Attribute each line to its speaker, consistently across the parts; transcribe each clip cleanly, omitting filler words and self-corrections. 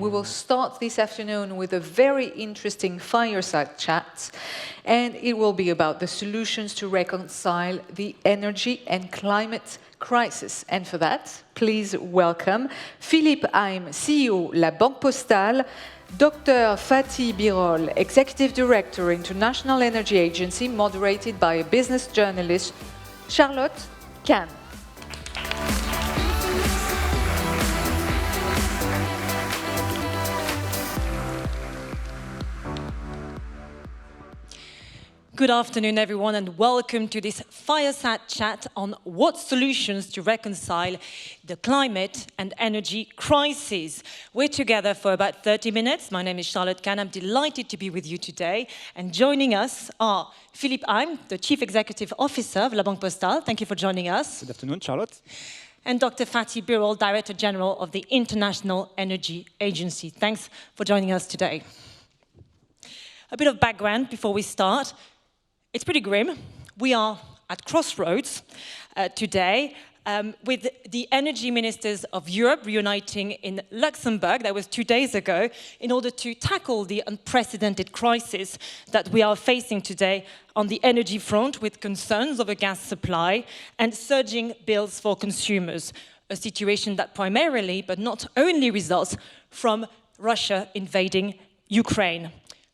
Speaker 1: we will start this afternoon with a very interesting fireside chat, and it will be about the solutions to reconcile the energy and climate crisis. And for that, please welcome Philippe Heim, CEO La Banque Postale, Dr. Fatih Birol, Executive Director, International Energy Agency, moderated by a business journalist, Charlotte Kahn.
Speaker 2: Good afternoon, everyone, and welcome to this Fireside Chat on what solutions to reconcile the climate and energy crisis. We're together for about 30 minutes. My name is Charlotte Kahn. I'm delighted to be with you today. And joining us are Philippe Heim, the Chief Executive Officer of La Banque Postale. Thank you for joining us.
Speaker 3: Good afternoon, Charlotte.
Speaker 2: And Dr. Fatih Birol, Director General of the International Energy Agency. Thanks for joining us today. A bit of background before we start. It's pretty grim. We are at crossroads today with the energy ministers of Europe reuniting in Luxembourg. That was 2 days ago, in order to tackle the unprecedented crisis that we are facing today on the energy front, with concerns over gas supply and surging bills for consumers. A situation that primarily, but not only, results from Russia invading Ukraine.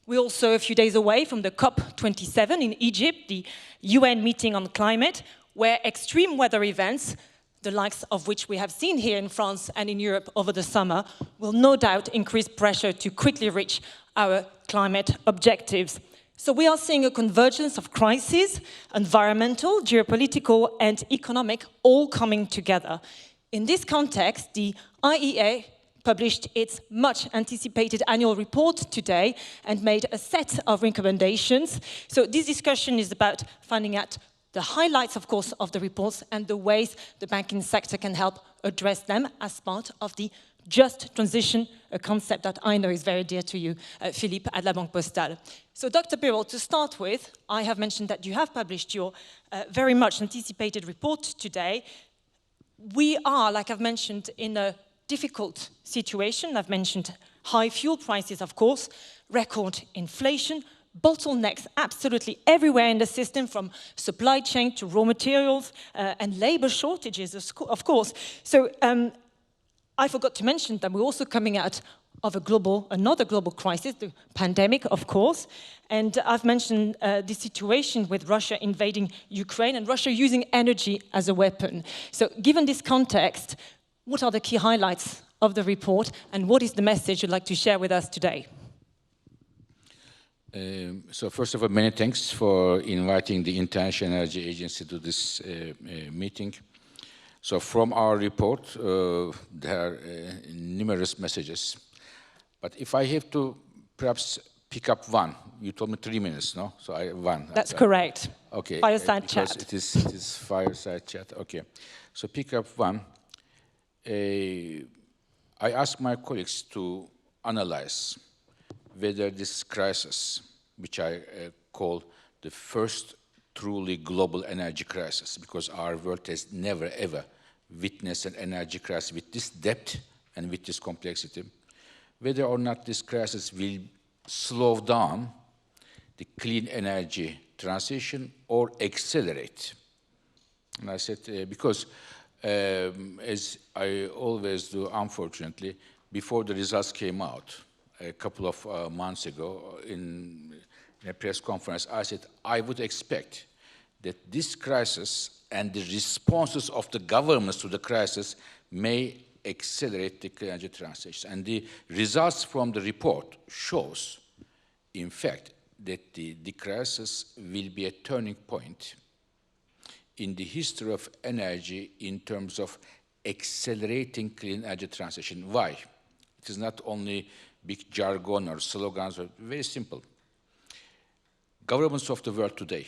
Speaker 2: We're also a few days away from the COP27 in Egypt, the UN meeting on climate, where extreme weather events, the likes of which we have seen here in France and in Europe over the summer, will no doubt increase pressure to quickly reach our climate objectives. So we are seeing a convergence of crises, environmental, geopolitical, and economic, all coming together. In this context, the IEA published its much-anticipated annual report today and made a set of recommendations. So this discussion is about finding out the highlights, of course, of the reports and the ways the banking sector can help address them as part of the just transition, a concept that I know is very dear to you, Philippe, at La Banque Postale. So, Dr. Birol, to start with, I have mentioned that you have published your very much anticipated report today. We are, like I've mentioned, in a difficult situation. I've mentioned high fuel prices, of course, record inflation, bottlenecks absolutely everywhere in the system, from supply chain to raw materials and labor shortages, of course. So I forgot to mention that we're also coming out of another global crisis, the pandemic, of course. And I've mentioned the situation with Russia invading Ukraine and Russia using energy as a weapon. So given this context, what are the key highlights of the report, and what is the message you'd like to share with us today?
Speaker 4: So first of all, many thanks for inviting the International Energy Agency to this meeting. So from our report, there are numerous messages. But if I have to perhaps pick up one, you told me 3 minutes, no? So one.
Speaker 2: That's correct.
Speaker 4: Okay.
Speaker 2: Fireside chat.
Speaker 4: It is fireside chat. Okay. So pick up one. I asked my colleagues to analyze whether this crisis, which I call the first truly global energy crisis, because our world has never ever witnessed an energy crisis with this depth and with this complexity, whether or not this crisis will slow down the clean energy transition or accelerate. And I said, because as I always do, unfortunately, before the results came out a couple of months ago in a press conference, I said I would expect that this crisis and the responses of the governments to the crisis may accelerate the energy transition. And the results from the report shows, in fact, that the crisis will be a turning point in the history of energy in terms of accelerating clean energy transition. Why? It is not only big jargon or slogans, but very simple. Governments of the world today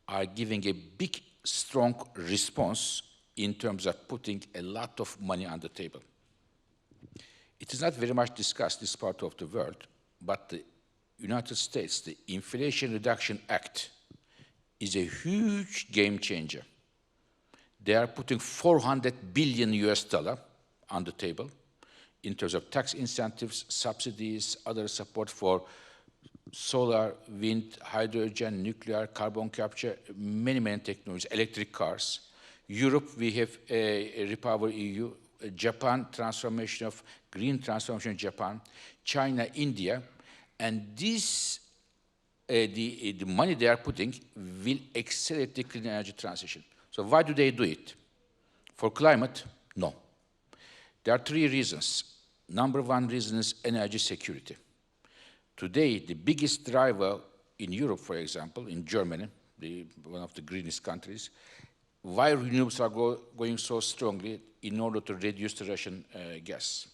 Speaker 4: are giving a big, strong response in terms of putting a lot of money on the table. It is not very much discussed, this part of the world, but the United States, the Inflation Reduction Act, is a huge game changer. They are putting $400 billion on the table in terms of tax incentives, subsidies, other support for solar, wind, hydrogen, nuclear, carbon capture, many, many technologies, electric cars. Europe, we have a Repower EU, Japan, transformation of green transformation in Japan, China, India, and this, the money they are putting will accelerate the clean energy transition. So why do they do it? For climate? No. There are three reasons. Number one reason is energy security. Today, the biggest driver in Europe, for example, in Germany, one of the greenest countries, why renewables are going so strongly in order to reduce the Russian gas.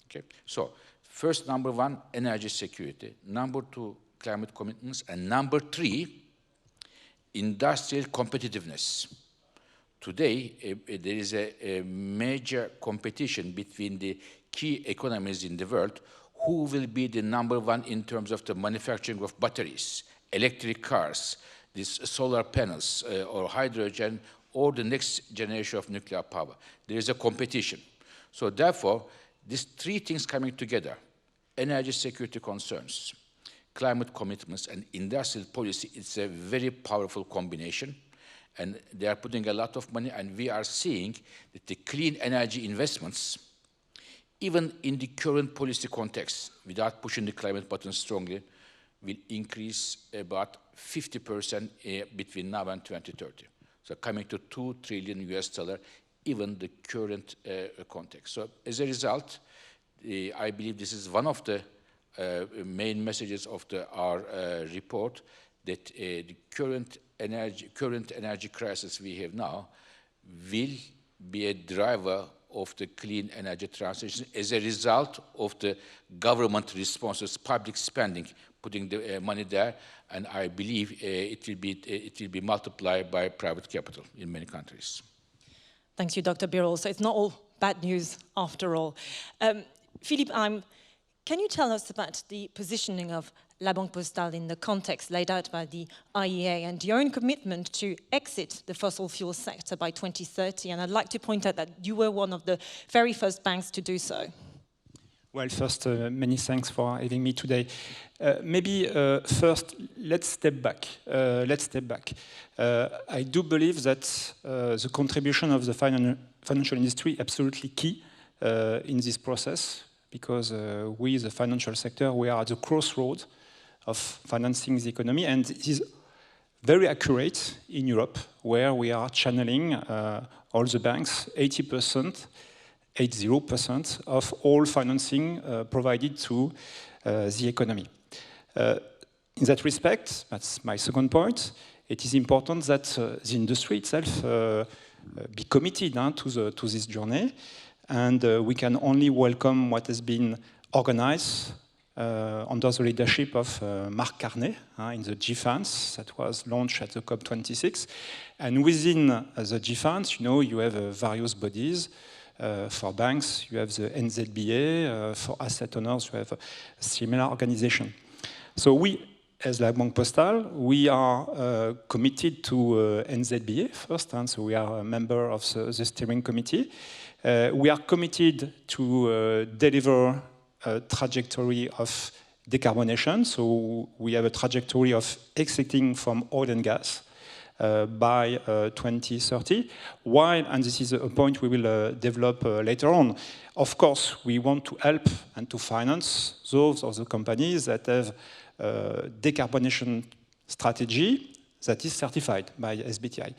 Speaker 4: Okay, so first, number one, energy security. Number two, climate commitments. And number three, industrial competitiveness. Today, there is a major competition between the key economies in the world. Who will be the number one in terms of the manufacturing of batteries, electric cars, these solar panels, or hydrogen, or the next generation of nuclear power? There is a competition. So therefore, these three things coming together, energy security concerns, climate commitments, and industrial policy, it's a very powerful combination. And they are putting a lot of money, and we are seeing that the clean energy investments, even in the current policy context, without pushing the climate button strongly, will increase about 50% between now and 2030. So coming to $2 trillion US, even the current context. So as a result, I believe this is one of the main messages of our report, that the current energy crisis we have now will be a driver of the clean energy transition as a result of the government responses, public spending, putting the money there, and I believe it will be multiplied by private capital in many countries.
Speaker 2: Thank you, Dr. Birol. So it's not all bad news after all. Philippe Heim, can you tell us about the positioning of La Banque Postale in the context laid out by the IEA and your own commitment to exit the fossil fuel sector by 2030? And I'd like to point out that you were one of the very first banks to do so.
Speaker 3: Well, first, many thanks for having me today. Maybe first, let's step back. I do believe that the contribution of the financial industry is absolutely key in this process, because we, the financial sector, we are at the crossroad of financing the economy, and it is very accurate in Europe, where we are channeling all the banks, 80% of all financing provided to the economy. In that respect, that's my second point, it is important that the industry itself be committed to this journey, and we can only welcome what has been organized under the leadership of Marc Carnet in the G-Funds that was launched at the COP26. And within the G-Funds, you have various bodies. For banks, you have the NZBA. For asset owners, you have a similar organization. So we, as La Banque Postale, we are committed to NZBA first, and so we are a member of the steering committee. We are committed to deliver a trajectory of decarbonation. So we have a trajectory of exiting from oil and gas by 2030. While, and this is a point we will develop later on, of course, we want to help and to finance those of the companies that have decarbonation strategy that is certified by SBTi.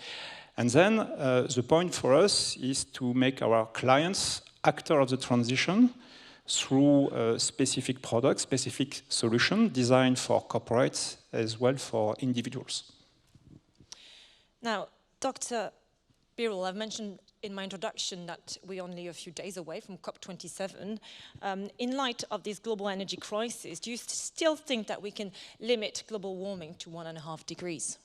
Speaker 3: And then the point for us is to make our clients actors of the transition through specific products, specific solutions designed for corporates as well for individuals.
Speaker 2: Now, Dr. Birol, I've mentioned in my introduction that we're only a few days away from COP27. In light of this global energy crisis, do you still think that we can limit global warming to 1.5 degrees?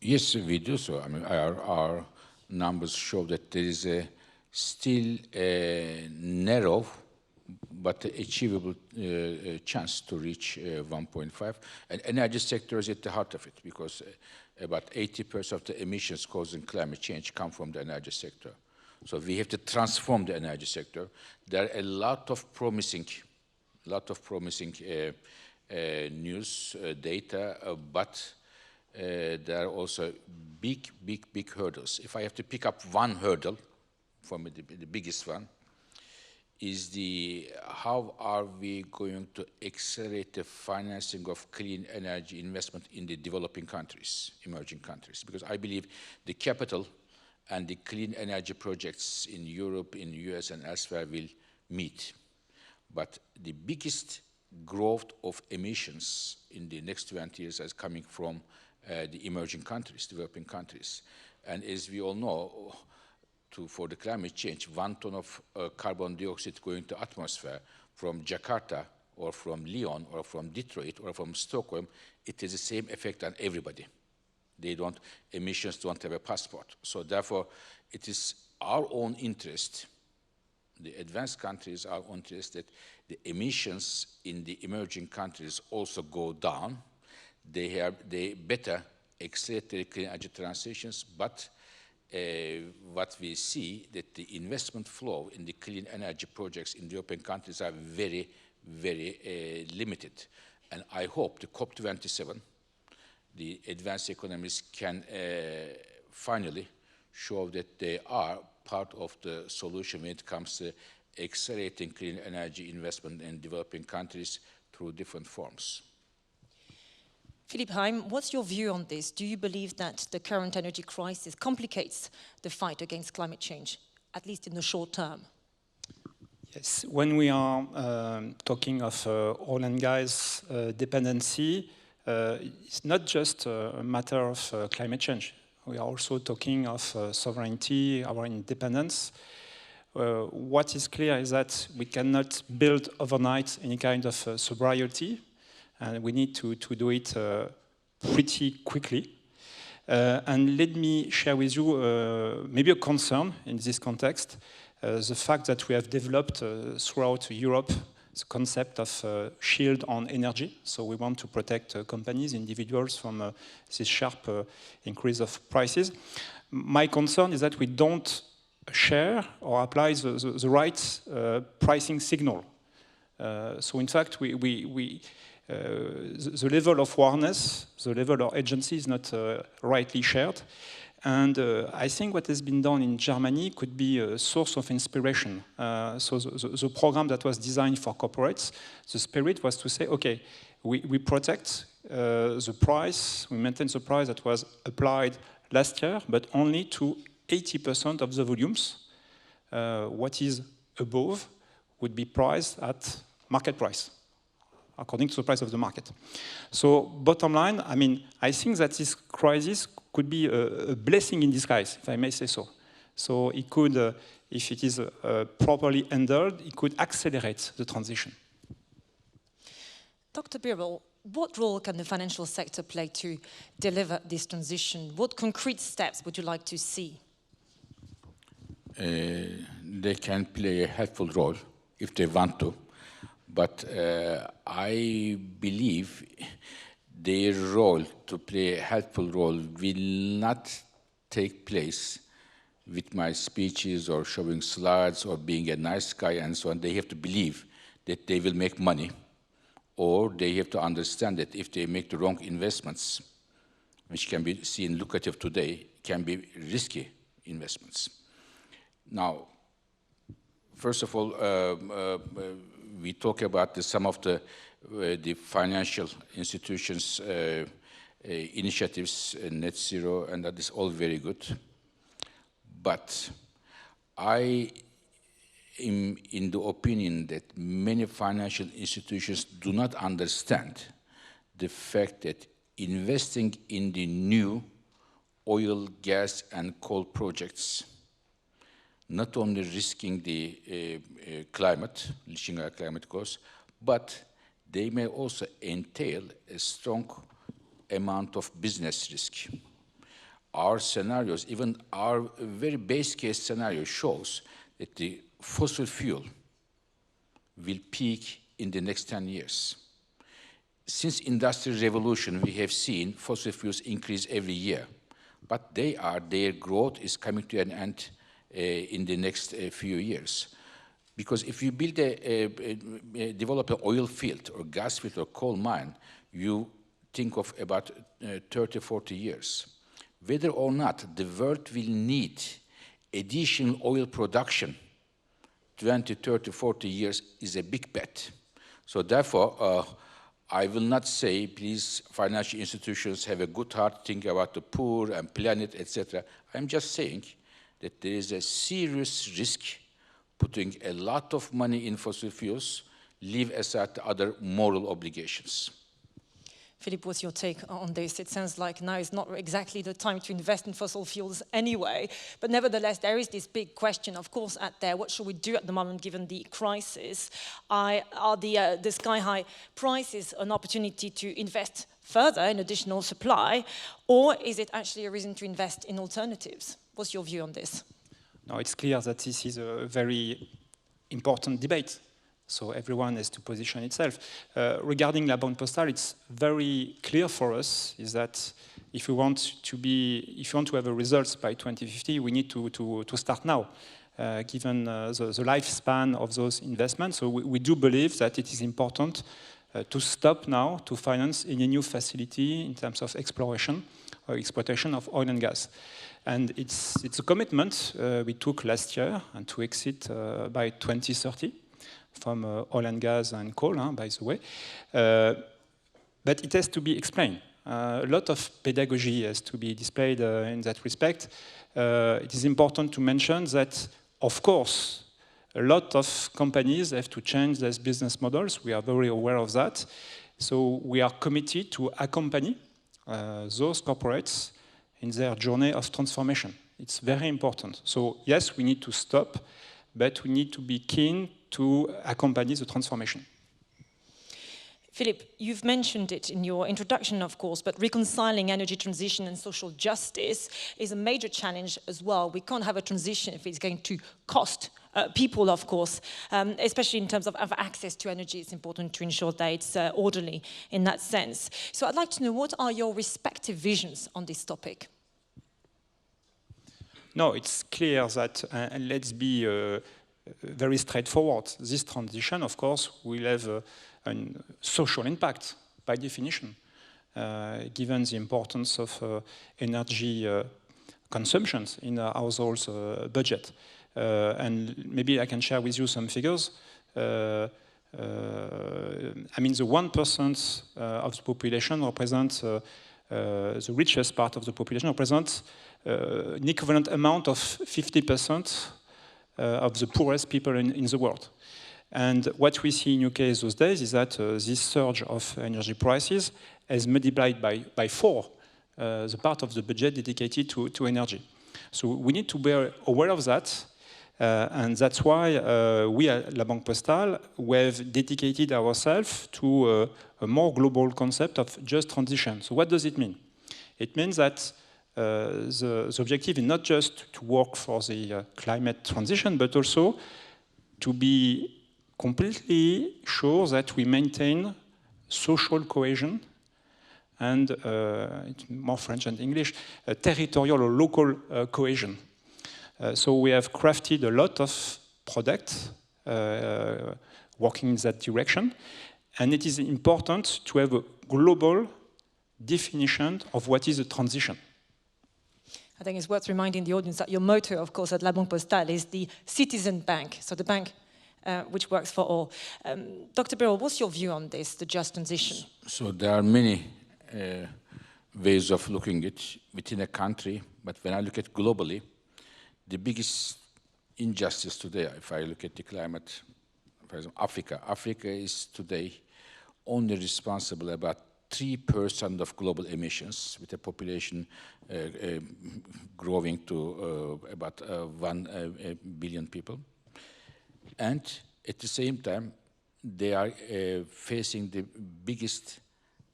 Speaker 4: Yes, we do so. I mean, our numbers show that there is still a narrow but achievable chance to reach 1.5. And energy sector is at the heart of it, because about 80% of the emissions causing climate change come from the energy sector. So we have to transform the energy sector. There are a lot of promising news, data, but there are also big hurdles. If I have to pick up one hurdle, for me the biggest one, is how are we going to accelerate the financing of clean energy investment in the developing countries, emerging countries? Because I believe the capital and the clean energy projects in Europe, in the US, and elsewhere will meet. But the biggest growth of emissions in the next 20 years is coming from the emerging countries, developing countries. And as we all know, for the climate change, 1 ton of carbon dioxide going to atmosphere from Jakarta or from Lyon or from Detroit or from Stockholm, it has the same effect on everybody. Emissions don't have a passport. So therefore, it is our own interest, the advanced countries are interested, the emissions in the emerging countries also go down. They better accelerate their clean energy transitions, but what we see that the investment flow in the clean energy projects in the European countries are very limited. And I hope the COP27, the advanced economies can finally show that they are part of the solution when it comes to accelerating clean energy investment in developing countries through different forms.
Speaker 2: Philippe Heim, what's your view on this? Do you believe that the current energy crisis complicates the fight against climate change, at least in the short term?
Speaker 3: Yes, when we are talking of oil and gas dependency, it's not just a matter of climate change. We are also talking of sovereignty, our independence. What is clear is that we cannot build overnight any kind of sobriety, and we need to do it pretty quickly. And let me share with you maybe a concern in this context, the fact that we have developed throughout Europe the concept of shield on energy. So we want to protect companies, individuals from this sharp increase of prices. My concern is that we don't share or apply the right pricing signal. So in fact, the level of awareness, the level of agency is not rightly shared. And I think what has been done in Germany could be a source of inspiration. So the program that was designed for corporates, the spirit was to say, okay, we protect the price, we maintain the price that was applied last year, but only to 80% of the volumes. What is above would be priced at market price, according to the price of the market. So bottom line, I mean, I think that this crisis could be a blessing in disguise, if I may say so. So it could, if it is properly handled, it could accelerate the transition.
Speaker 2: Dr. Birol, what role can the financial sector play to deliver this transition? What concrete steps would you like to see?
Speaker 4: They can play a helpful role if they want to. But I believe their role to play a helpful role will not take place with my speeches or showing slides or being a nice guy and so on. They have to believe that they will make money, or they have to understand that if they make the wrong investments, which can be seen lucrative today, can be risky investments. Now, first of all, we talk about some of the financial institutions' initiatives, net zero, and that is all very good. But I am in the opinion that many financial institutions do not understand the fact that investing in the new oil, gas, and coal projects not only risking the climate, reaching our climate goals, but they may also entail a strong amount of business risk. Our scenarios, even our very base case scenario, shows that the fossil fuel will peak in the next 10 years. Since Industrial Revolution, we have seen fossil fuels increase every year, but their growth is coming to an end in the next few years. Because if you build develop an oil field or gas field or coal mine, you think of about 30, 40 years. Whether or not the world will need additional oil production 20, 30, 40 years is a big bet. So therefore, I will not say, please, financial institutions have a good heart, think about the poor and planet, etc. I'm just saying that there is a serious risk putting a lot of money in fossil fuels, leave aside the other moral obligations.
Speaker 2: Philippe, what's your take on this? It sounds like now is not exactly the time to invest in fossil fuels anyway, but nevertheless, there is this big question, of course, out there. What should we do at the moment, given the crisis? Are the sky-high prices an opportunity to invest further in additional supply, or is it actually a reason to invest in alternatives? What's your view on this?
Speaker 3: No, it's clear that this is a very important debate. So everyone has to position itself. Regarding la Banque Postale, it's very clear for us is that if you want to have a results by 2050, we need to start now, given the lifespan of those investments. So we do believe that it is important to stop now to finance any new facility in terms of exploration or exploitation of oil and gas. And it's a commitment we took last year and to exit by 2030 from oil and gas and coal, by the way. But it has to be explained. A lot of pedagogy has to be displayed in that respect. It is important to mention that, of course, a lot of companies have to change their business models. We are very aware of that. So we are committed to accompany those corporates in their journey of transformation. It's very important. So yes, we need to stop, but we need to be keen to accompany the transformation.
Speaker 2: Philippe, you've mentioned it in your introduction, of course, but reconciling energy transition and social justice is a major challenge as well. We can't have a transition if it's going to cost people, of course, especially in terms of access to energy. It's important to ensure that it's orderly in that sense. So I'd like to know, what are your respective visions on this topic?
Speaker 3: No, it's clear that, and let's be very straightforward, this transition, of course, will have a social impact by definition, given the importance of energy consumptions in a household's budget. And maybe I can share with you some figures. I mean, the 1% of the population represents, the richest part of the population represents an equivalent amount of 50% of the poorest people in the world. And what we see in UK those days is that this surge of energy prices has multiplied by 4 the part of the budget dedicated to energy. So we need to be aware of that, and that's why we at La Banque Postale, we have dedicated ourselves to a more global concept of just transition. So what does it mean? It means that the objective is not just to work for the climate transition, but also to be completely sure that we maintain social cohesion and, it's more French than English, territorial or local cohesion. So we have crafted a lot of products working in that direction, and it is important to have a global definition of what is a transition.
Speaker 2: I think it's worth reminding the audience that your motto, of course, at La Banque Postale is the citizen bank, so the bank which works for all. Dr. Birol, what's your view on this, the just transition?
Speaker 4: So there are many ways of looking at it within a country, but when I look at globally, the biggest injustice today, if I look at the climate, for example, Africa is today only responsible about 3% of global emissions, with a population growing to about 1 billion people. And at the same time, they are facing the biggest,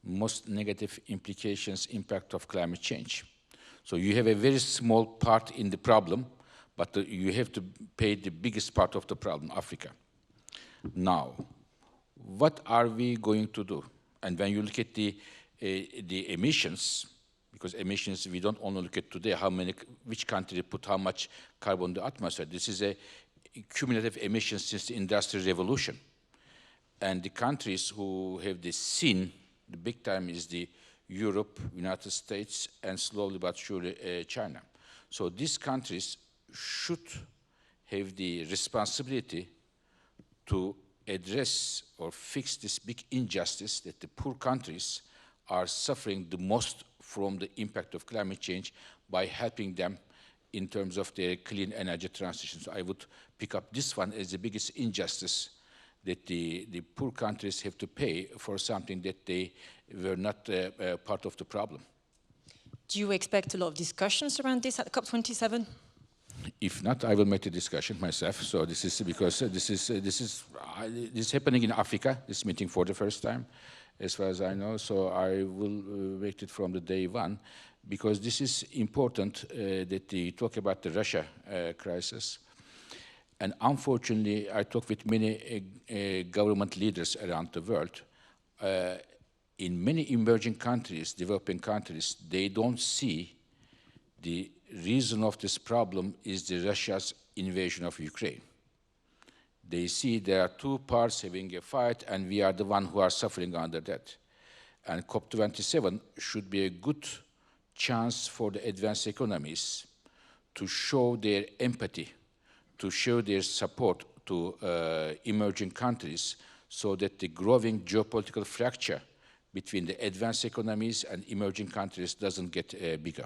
Speaker 4: most negative implications, impact of climate change. So you have a very small part in the problem, but you have to pay the biggest part of the problem, Africa. Now, what are we going to do? And when you look at the emissions, Because emissions, we don't only look at today which country put how much carbon in the atmosphere. This is a cumulative emissions since the Industrial Revolution. And the countries who have this seen, the big time is the Europe, United States, and slowly but surely China. So these countries should have the responsibility to address or fix this big injustice that the poor countries are suffering the most from the impact of climate change by helping them in terms of their clean energy transition. So I would pick up this one as the biggest injustice that the poor countries have to pay for something that they were not part of the problem.
Speaker 2: Do you expect a lot of discussions around this at COP27?
Speaker 4: If not, I will make the discussion myself. So this is because this is happening in Africa, this meeting for the first time, as far as I know. So I will make it from the day one, because this is important that we talk about the Russia crisis. And unfortunately, I talk with many government leaders around the world. In many emerging countries, developing countries, they don't see the reason of this problem is the Russia's invasion of Ukraine. They see there are two parts having a fight, and we are the one who are suffering under that. And COP27 should be a good chance for the advanced economies to show their empathy, to show their support to emerging countries, so that the growing geopolitical fracture between the advanced economies and emerging countries doesn't get bigger.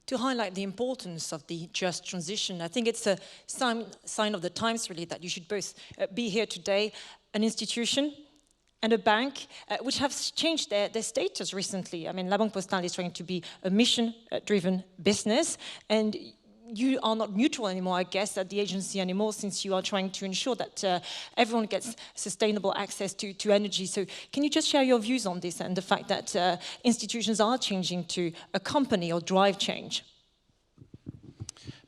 Speaker 2: To highlight the importance of the just transition, I think it's a sign of the times, really, that you should both be here today, an institution and a bank, which have changed their status recently. I mean, La Banque Postale is trying to be a mission-driven business, and you are not neutral anymore, I guess, at the agency anymore, since you are trying to ensure that everyone gets sustainable access to energy. So can you just share your views on this and the fact that institutions are changing to accompany or drive change?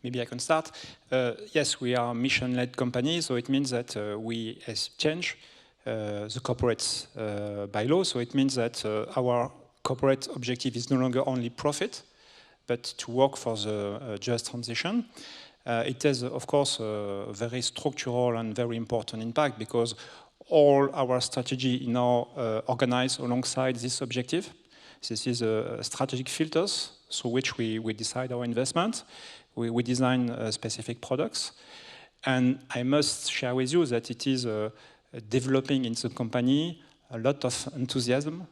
Speaker 3: Maybe I can start. Yes, we are a mission-led company, so it means that we change the corporate bylaw. So it means that our corporate objective is no longer only profit, but to work for the just transition. It has, of course, a very structural and very important impact, because all our strategy is now organized alongside this objective. This is strategic filters through which we decide our investment. We design specific products. And I must share with you that it is developing in the company a lot of enthusiasm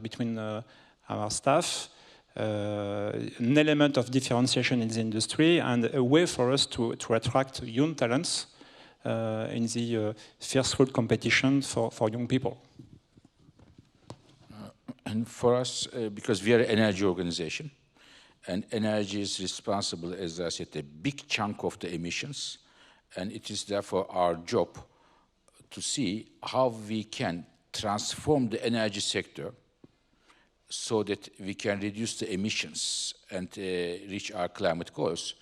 Speaker 3: between our staff, an element of differentiation in the industry, and a way for us to attract young talents in the fierce competition for young people.
Speaker 4: And for us, because we are an energy organization, and energy is responsible, as I said, a big chunk of the emissions, and it is therefore our job to see how we can transform the energy sector so that we can reduce the emissions and reach our climate goals.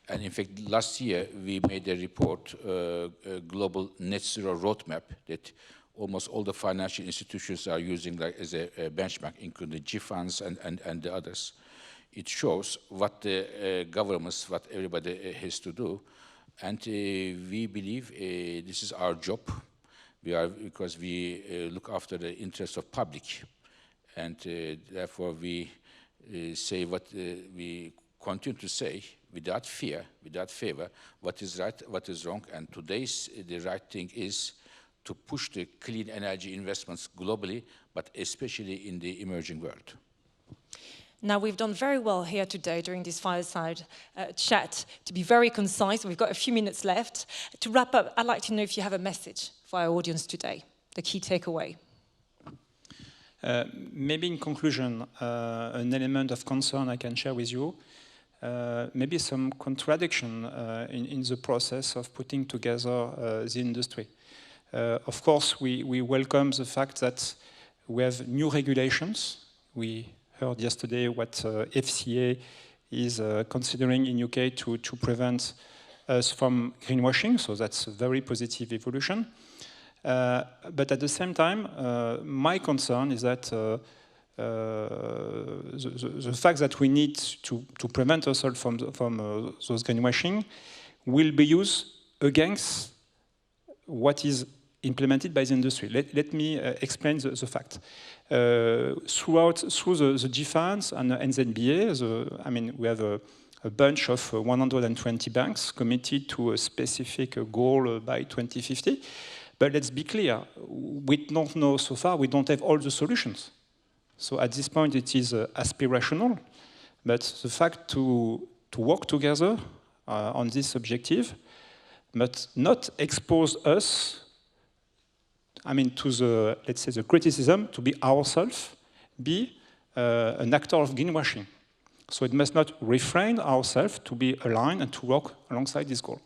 Speaker 4: And in fact, last year, we made a report, a global net zero roadmap that almost all the financial institutions are using as a benchmark, including G funds and the others. It shows what the governments, what everybody has to do. And we believe this is our job. Because we look after the interests of public. And therefore, we say what we continue to say without fear, without favor, what is right, what is wrong. And today's the right thing is to push the clean energy investments globally, but especially in the emerging world.
Speaker 2: Now, we've done very well here today during this fireside chat to be very concise. We've got a few minutes left. To wrap up, I'd like to know if you have a message for our audience today, the key takeaway.
Speaker 3: Maybe in conclusion, an element of concern I can share with you, maybe some contradiction in the process of putting together the industry. Of course, we welcome the fact that we have new regulations. We heard yesterday what FCA is considering in UK to prevent us from greenwashing, so that's a very positive evolution. But at the same time, my concern is that the fact that we need to prevent ourselves from those greenwashing will be used against what is implemented by the industry. Let me explain the fact. Through the GFANs and the NZBA, we have a bunch of 120 banks committed to a specific goal by 2050. But let's be clear, we don't know so far, we don't have all the solutions. So at this point, it is aspirational, but the fact to work together on this objective, but not expose us, to the, let's say, the criticism to be ourselves, be an actor of greenwashing. So it must not refrain ourselves to be aligned and to work alongside this goal.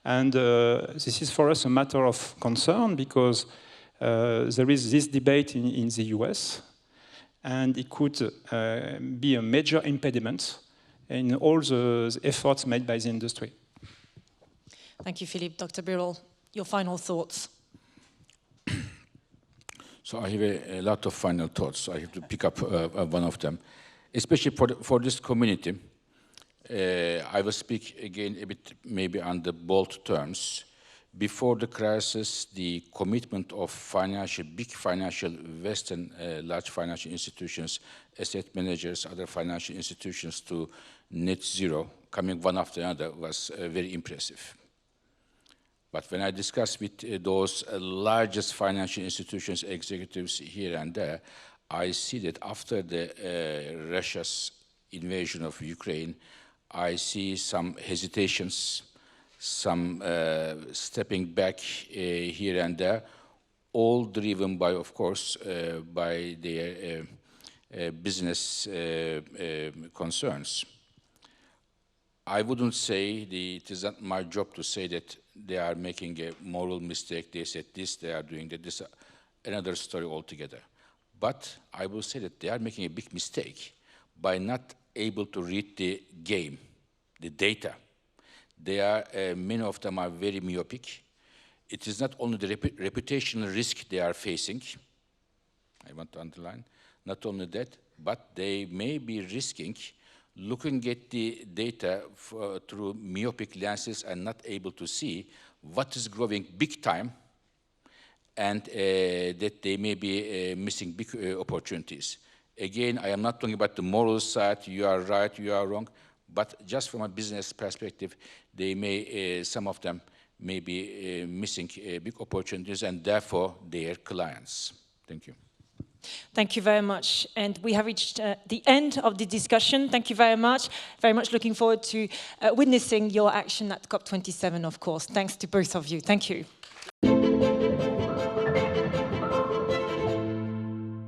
Speaker 3: And this is for us a matter of concern because there is this debate in the US, and it could be a major impediment in all the efforts made by the industry.
Speaker 2: Thank you, Philippe. Dr. Birol, your final thoughts.
Speaker 4: So I have a lot of final thoughts. So I have to pick up one of them. Especially for this community, I will speak again a bit maybe on the bold terms. Before the crisis, the commitment of big financial, Western large financial institutions, asset managers, other financial institutions to net zero, coming one after another, was very impressive. But when I discuss with those largest financial institutions, executives here and there, I see that after Russia's invasion of Ukraine, I see some hesitations, some stepping back here and there, all driven by, of course, by their business concerns. I wouldn't say it is not my job to say that they are making a moral mistake. They said this, they are doing that. This is another story altogether. But I will say that they are making a big mistake by not able to read the game, the data. They are, many of them are very myopic. It is not only the reputational risk they are facing, I want to underline, not only that, but they may be risking looking at the data through myopic lenses and not able to see what is growing big time and that they may be missing big opportunities. Again, I am not talking about the moral side, you are right, you are wrong, but just from a business perspective, they may, some of them may be missing big opportunities and therefore their clients. Thank you.
Speaker 2: Thank you very much. And we have reached the end of the discussion. Thank you very much. Very much looking forward to witnessing your action at COP27, of course. Thanks to both of you. Thank you.